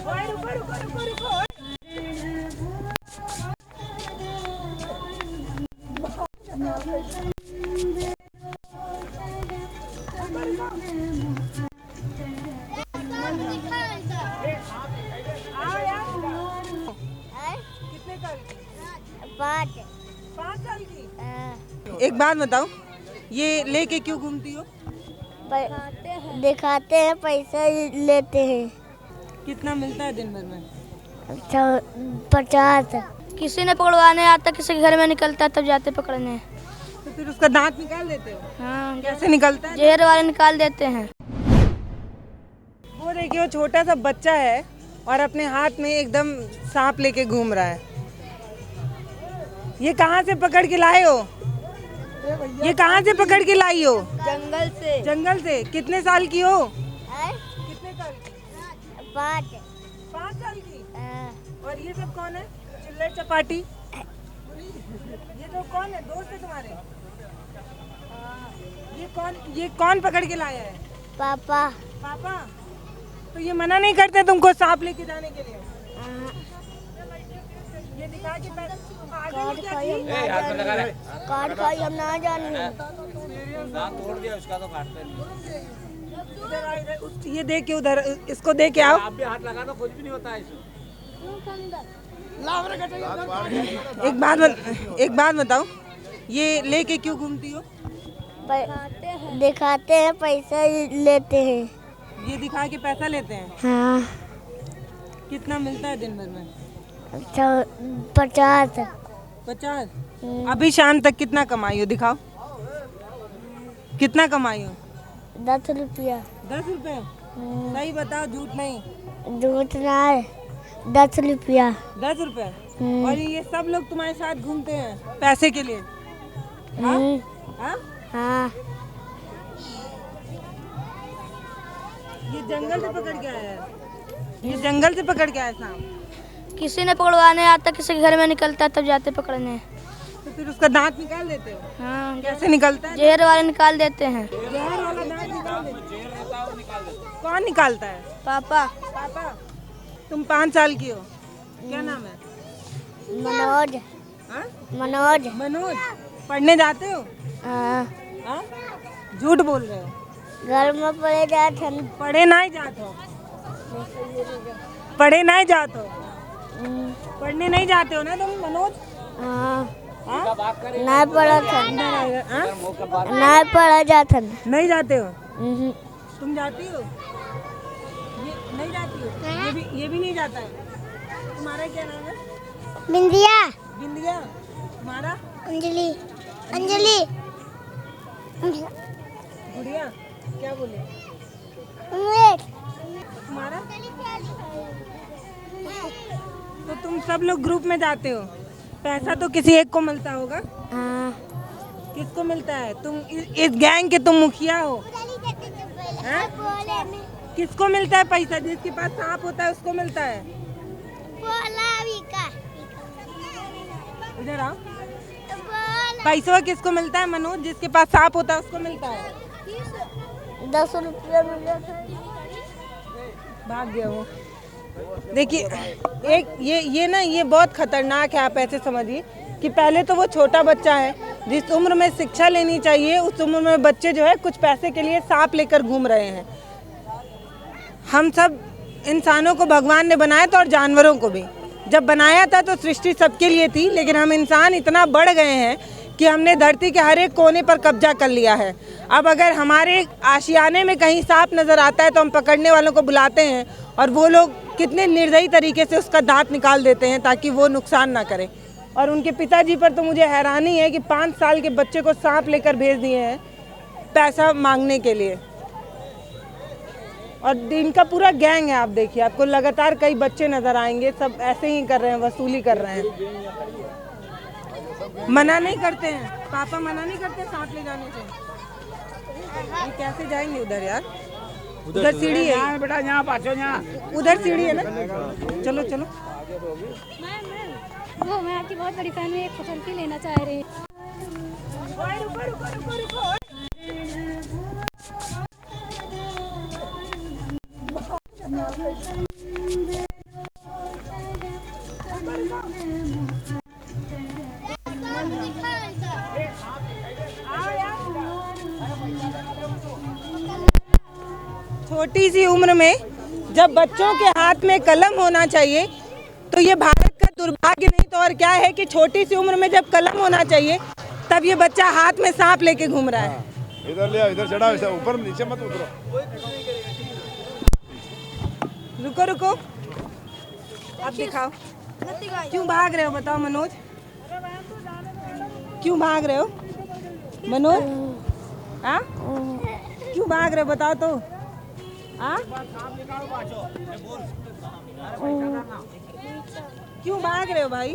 कितने साल की? 5 साल की। एक बात बताओ, ये लेके क्यों घूमती हो? दिखाते हैं, पैसा लेते हैं। कितना मिलता है दिन भर में? 50। किसी ने पकड़वाने आता, किसी के घर में निकलता तब जाते पकड़ने। तो फिर उसका दांत निकाल देते हो? हाँ, कैसे निकलता है? जहर वाले निकाल देते हैं। वो देखिए, वो छोटा सा बच्चा है और अपने हाथ में एकदम सांप लेके घूम रहा है। ये कहाँ से पकड़ के लाए हो? ये कहाँ से पकड़ के लाई हो? जंगल से। जंगल से। कितने साल की हो? कितने साल की? 5 साल की। और ये सब कौन है? चिल्लर चपाटी। ये तो कौन है? दोस्त है तुम्हारे? ये कौन पकड़ के लाया है? पापा। पापा। तो ये मना नहीं करते तुमको सांप लेके जाने के लिए? ये दिखा के कार्ड खाई हम ना जाने। तोड़ दिया उसका तो काटते नहीं। ये देख के उधर इसको दे के आओ। आप भी हाथ लगा दो, कुछ भी नहीं होता है इसमें। एक बात बताओ, ये लेके क्यों घूमती हो? दिखाते हैं, पैसा लेते हैं। ये दिखा के पैसा लेते हैं? हाँ। कितना मिलता है दिन भर में? 50। 50। अभी शाम तक कितना कमाई हो? दिखाओ, कितना कमाई हो? 10 रुपया। 10 रुपए? सही बताओ, झूठ नहीं। झूठ ना है, 10 रुपया। 10 रुपए? और ये सब लोग तुम्हारे साथ घूमते हैं पैसे के लिए? हाँ? हाँ? हाँ। ये जंगल से पकड़ के आया है? ये जंगल से पकड़ के आया सांप? किसी ने पकड़वाने आता, किसी के घर में निकलता तब जाते पकड़ने। तो फिर उसका दांत निकाल देते हो? हाँ, कैसे निकलता है? जहर वाले निकाल देते हैं। जहर वाला दांत निकाल देते हैं? कौन निकालता है? पापा। पापा। तुम 5 साल की हो, क्या नाम है? मनोज। हाँ? मनोज। मनोज। पढ़ने जाते हो? हाँ। हाँ? झूठ बोल रहे हो? घर में पड़े जाते। पढ़े नहीं जाते हो? पढ़े नहीं जाते हो? पढ़ने नहीं जाते हो ना तुम मनोज? हाँ। हाँ? नहीं पढ़ा था। हाँ? नहीं पढ़ा जाता। नहीं जाते हो? तुम जाती हो? ये नहीं जाती हो? ये भी नहीं जाता है। तुम्हारा क्या नाम है? बिंदिया। बिंदिया। तुम्हारा? अंजलि। अंजलि। गुड़िया। क्या बोले? तुम्हारा? तो तुम सब लोग ग्रुप में जाते हो? पैसा तो किसी एक को मिलता होगा? हाँ। किसको मिलता है? तुम इस गैंग के तुम मुखिया हो? हैं? किसको मिलता है पैसा? जिसके पास सांप होता है उसको मिलता है? इधर आओ। पैसा किसको मिलता है मनोज? जिसके पास सांप होता है उसको मिलता है? 10 रुपया मिला था। भाग गया वो। देखिए, एक ये बहुत खतरनाक है। आप ऐसे समझिए कि पहले तो वो छोटा बच्चा है, जिस उम्र में शिक्षा लेनी चाहिए उस उम्र में बच्चे जो है कुछ पैसे के लिए सांप लेकर घूम रहे हैं। हम सब इंसानों को भगवान ने बनाया था और जानवरों को भी। जब बनाया था तो सृष्टि सबके लिए थी, लेकिन हम इंसान इतना बढ़ गए हैं कि हमने धरती के हर एक कोने पर कब्जा कर लिया है। अब अगर हमारे आशियाने में कहीं सांप नज़र आता है तो हम पकड़ने वालों को बुलाते हैं और वो लोग कितने निर्दयी तरीके से उसका दांत निकाल देते हैं ताकि वो नुकसान ना करे। और उनके पिताजी पर तो मुझे हैरानी है कि 5 साल के बच्चे को सांप लेकर भेज दिए हैं पैसा मांगने के लिए। और इनका पूरा गैंग है। आप देखिए, आपको लगातार कई बच्चे नज़र आएंगे, सब ऐसे ही कर रहे हैं, वसूली कर रहे हैं। मना नहीं करते हैं पापा, मना नहीं करते सांप ले जाने से। ये कैसे जाएंगे उधर यार? उधर सीढ़ी है बेटा, यहाँ पाछो, यहाँ उधर सीढ़ी है ना। चलो चलो। मैं आपकी बहुत बड़ी फैन हूँ, एक सेल्फी लेना चाह रही हूँ। छोटी सी उम्र में जब बच्चों के हाथ में कलम होना चाहिए, तो ये भारत का दुर्भाग्य नहीं तो और क्या है कि छोटी सी उम्र में जब कलम होना चाहिए तब ये बच्चा हाथ में सांप लेके घूम रहा है। इधर ले, इधर चढ़ा, ऊपर नीचे मत उतरो। रुको रुको, अब दिखाओ क्यों भाग रहे हो, बताओ मनोज, क्यों भाग रहे हो मनोज? हाँ क्यों भाग रहे हो बताओ तो? हाँ क्यों भाग रहे हो भाई?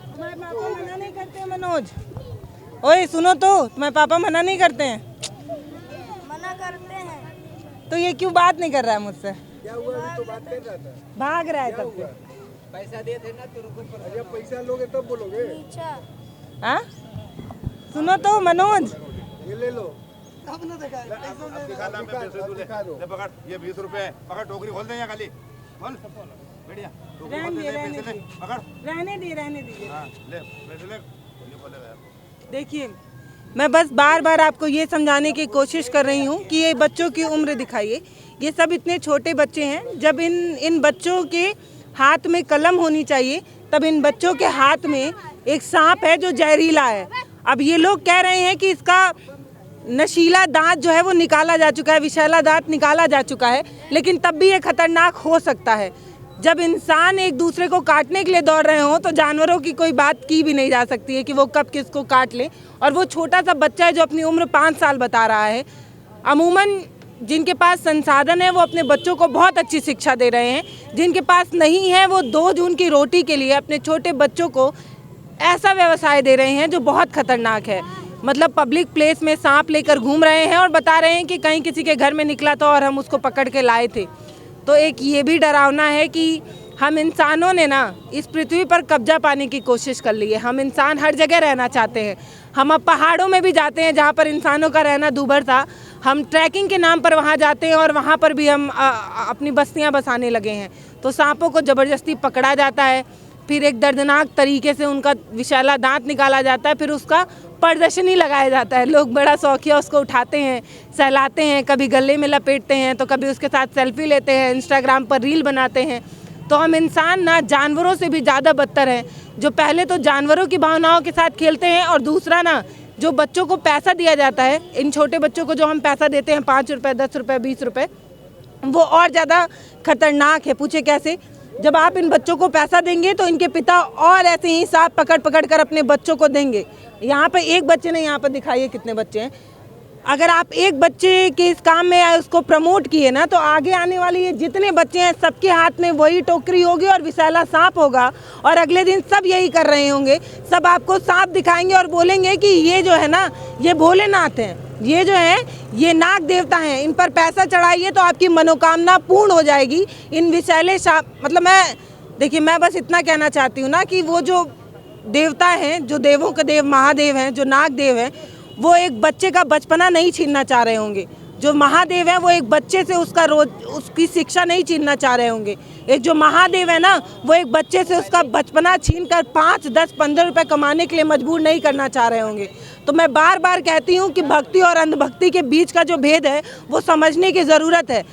तुम्हारे पापा मना नहीं करते हैं मनोज? ओए सुनो तो, तुम्हारे पापा मना नहीं करते हैं? मना करते हैं तो ये क्यों बात नहीं कर रहा है मुझसे? क्या हुआ? अभी तो बात कर रहा था। भाग रहा है तब से। पैसा दे देना तो रुको। जब पैसा लोगे तब बोलोगे। हाँ सुनो तो मनोज, ये ले लो। दिखा ला, मैं पैसे दूं, ले पकड़, ये 20 रुपए है, पकड़, टोकरी खोल दे यहाँ खाली, खोल, बढ़िया, टोकरी खोल दे, पैसे ले, पकड़, रहने दीजिए। हाँ, ले, पैसे ले, ये खोलेगा यार। देखिए, मैं बस बार बार आपको ये समझाने की कोशिश कर रही हूँ कि ये बच्चों की उम्र दिखाइए। ये सब इतने छोटे बच्चे हैं, जब इन बच्चों के हाथ में कलम होनी चाहिए तब इन बच्चों के हाथ में एक सांप है जो जहरीला है। अब ये लोग कह रहे हैं कि इसका नशीला दांत जो है वो निकाला जा चुका है, विषैला दांत निकाला जा चुका है, लेकिन तब भी ये खतरनाक हो सकता है। जब इंसान एक दूसरे को काटने के लिए दौड़ रहे हों तो जानवरों की कोई बात की भी नहीं जा सकती है कि वो कब किसको काट ले। और वो छोटा सा बच्चा है जो अपनी उम्र 5 साल बता रहा है। अमूमन जिनके पास संसाधन है वो अपने बच्चों को बहुत अच्छी शिक्षा दे रहे हैं, जिनके पास नहीं है वो 2 जून की रोटी के लिए अपने छोटे बच्चों को ऐसा व्यवसाय दे रहे हैं जो बहुत खतरनाक है। मतलब पब्लिक प्लेस में सांप लेकर घूम रहे हैं और बता रहे हैं कि कहीं किसी के घर में निकला था और हम उसको पकड़ के लाए थे। तो एक ये भी डरावना है कि हम इंसानों ने ना इस पृथ्वी पर कब्जा पाने की कोशिश कर ली है। हम इंसान हर जगह रहना चाहते हैं। हम अब पहाड़ों में भी जाते हैं जहाँ पर इंसानों का रहना दूभर था। हम ट्रैकिंग के नाम पर वहाँ जाते हैं और वहाँ पर भी हम अपनी बस्तियाँ बसाने लगे हैं। तो सांपों को ज़बरदस्ती पकड़ा जाता है, फिर एक दर्दनाक तरीके से उनका विषैला दांत निकाला जाता है, फिर उसका प्रदर्शनी लगाया जाता है। लोग बड़ा शौकिया उसको उठाते हैं, सहलाते हैं, कभी गले में लपेटते हैं तो कभी उसके साथ सेल्फी लेते हैं, इंस्टाग्राम पर रील बनाते हैं। तो हम इंसान ना जानवरों से भी ज़्यादा बदतर हैं, जो पहले तो जानवरों की भावनाओं के साथ खेलते हैं और दूसरा ना जो बच्चों को पैसा दिया जाता है, इन छोटे बच्चों को जो हम पैसा देते हैं 5 रुपये, 10 रुपये, 20 रुपये, वो और ज़्यादा खतरनाक है। पूछे कैसे? जब आप इन बच्चों को पैसा देंगे तो इनके पिता और ऐसे ही सांप पकड़ पकड़ कर अपने बच्चों को देंगे। यहाँ पे एक बच्चे ने, यहाँ पर दिखाइए कितने बच्चे हैं। अगर आप एक बच्चे के इस काम में उसको प्रमोट किए ना तो आगे आने वाले ये जितने बच्चे हैं सबके हाथ में वही टोकरी होगी और विषैला सांप होगा और अगले दिन सब यही कर रहे होंगे। सब आपको सांप दिखाएंगे और बोलेंगे कि ये जो है ना ये भोलेनाथ हैं, ये जो है ये नाग देवता हैं, इन पर पैसा चढ़ाइए तो आपकी मनोकामना पूर्ण हो जाएगी। इन विषैले सांप, मतलब मैं बस इतना कहना चाहती हूँ ना कि वो जो देवता हैं, जो देवों के देव महादेव हैं, जो नाग देव हैं, वो एक बच्चे का बचपना नहीं छीनना चाह रहे होंगे। जो महादेव है वो एक बच्चे से उसकी शिक्षा नहीं छीनना चाह रहे होंगे। एक जो महादेव है ना वो एक बच्चे से उसका बचपना छीन कर 5, 10, 15 रुपए कमाने के लिए मजबूर नहीं करना चाह रहे होंगे। तो मैं बार बार कहती हूँ कि भक्ति और अंधभक्ति के बीच का जो भेद है वो समझने की ज़रूरत है।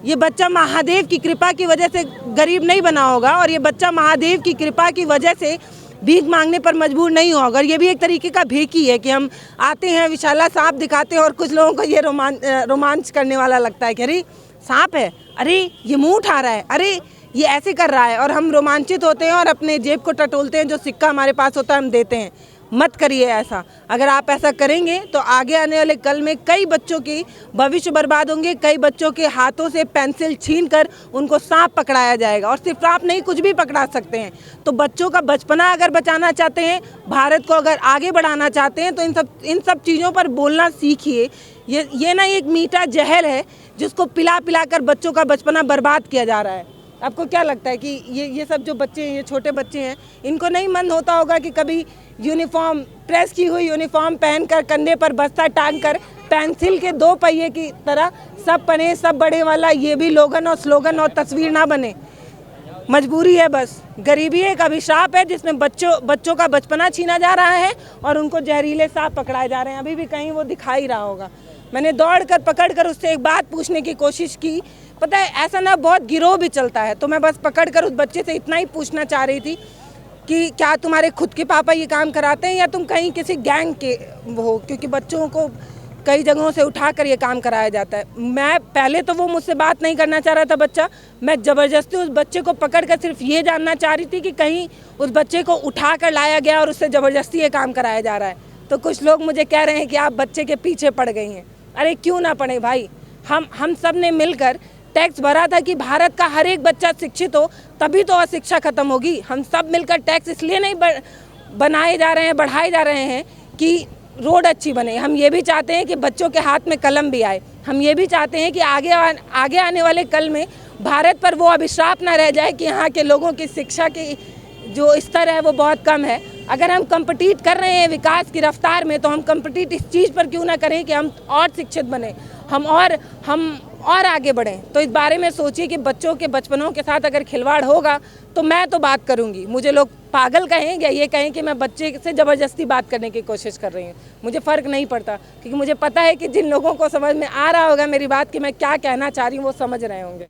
ये बच्चा महादेव की कृपा की वजह से गरीब नहीं बना होगा और ये बच्चा महादेव की कृपा की वजह से भीख मांगने पर मजबूर नहीं होगा। और ये भी एक तरीके का भीख ही है कि हम आते हैं, विशाला सांप दिखाते हैं और कुछ लोगों को ये रोमांच करने वाला लगता है कि अरे सांप है, अरे ये मुंह उठा रहा है, अरे ये ऐसे कर रहा है, और हम रोमांचित होते हैं और अपने जेब को टटोलते हैं। जो सिक्का हमारे पास होता है हम देते हैं। मत करिए ऐसा। अगर आप ऐसा करेंगे तो आगे आने वाले कल में कई बच्चों की भविष्य बर्बाद होंगे। कई बच्चों के हाथों से पेंसिल छीनकर उनको सांप पकड़ाया जाएगा, और सिर्फ सांप नहीं कुछ भी पकड़ा सकते हैं। तो बच्चों का बचपना अगर बचाना चाहते हैं, भारत को अगर आगे बढ़ाना चाहते हैं, तो इन सब चीज़ों पर बोलना सीखिए। ये ना एक मीठा जहर है जिसको पिला पिला कर बच्चों का बचपना बर्बाद किया जा रहा है। आपको क्या लगता है कि ये सब जो बच्चे हैं, ये छोटे बच्चे हैं, इनको नहीं मन होता होगा कि कभी यूनिफॉर्म, प्रेस की हुई यूनिफॉर्म पहनकर, कंधे पर बस्ता टांगकर, पेंसिल के 2 पहिए की तरह सब पढ़े सब बड़े वाला ये भी लोगन और स्लोगन और तस्वीर ना बने? मजबूरी है बस। गरीबी एक अभिशाप है जिसमें बच्चों का बचपना छीना जा रहा है और उनको जहरीले सांप पकड़ाए जा रहे हैं। अभी भी कहीं वो दिखा ही रहा होगा। मैंने दौड़ कर पकड़ कर उससे एक बात पूछने की कोशिश की। पता है ऐसा ना बहुत गिरोह भी चलता है, तो मैं बस पकड़ कर उस बच्चे से इतना ही पूछना चाह रही थी कि क्या तुम्हारे खुद के पापा ये काम कराते हैं या तुम कहीं किसी गैंग के हो, क्योंकि बच्चों को कई जगहों से उठाकर ये काम कराया जाता है। मैं पहले तो वो मुझसे बात नहीं करना चाह रहा था बच्चा, मैं ज़बरदस्ती उस बच्चे को पकड़ कर सिर्फ ये जानना चाह रही थी कि कहीं उस बच्चे को उठा कर लाया गया और उससे ज़बरदस्ती ये काम कराया जा रहा है। तो कुछ लोग मुझे कह रहे हैं कि आप बच्चे के पीछे पड़ गई हैं। अरे क्यों ना पड़े भाई, हम सब ने मिलकर टैक्स भरा था कि भारत का हर एक बच्चा शिक्षित हो, तभी तो अशिक्षा खत्म होगी। हम सब मिलकर टैक्स इसलिए नहीं बनाए जा रहे हैं, बढ़ाए जा रहे हैं कि रोड अच्छी बने। हम ये भी चाहते हैं कि बच्चों के हाथ में कलम भी आए। हम ये भी चाहते हैं कि आगे आने वाले कल में भारत पर वो अभिशाप ना रह जाए कि यहाँ के लोगों की शिक्षा की जो स्तर है वो बहुत कम है। अगर हम कम्पीट कर रहे हैं विकास की रफ्तार में, तो हम कम्पीट इस चीज़ पर क्यों ना करें कि हम और शिक्षित बने, हम और आगे बढ़ें। तो इस बारे में सोचिए कि बच्चों के बचपनों के साथ अगर खिलवाड़ होगा तो मैं तो बात करूंगी। मुझे लोग पागल कहें या ये कहें कि मैं बच्चे से ज़बरदस्ती बात करने की कोशिश कर रही हूँ, मुझे फ़र्क नहीं पड़ता, क्योंकि मुझे पता है कि जिन लोगों को समझ में आ रहा होगा मेरी बात कि मैं क्या कहना चाह रही हूँ वो समझ रहे होंगे।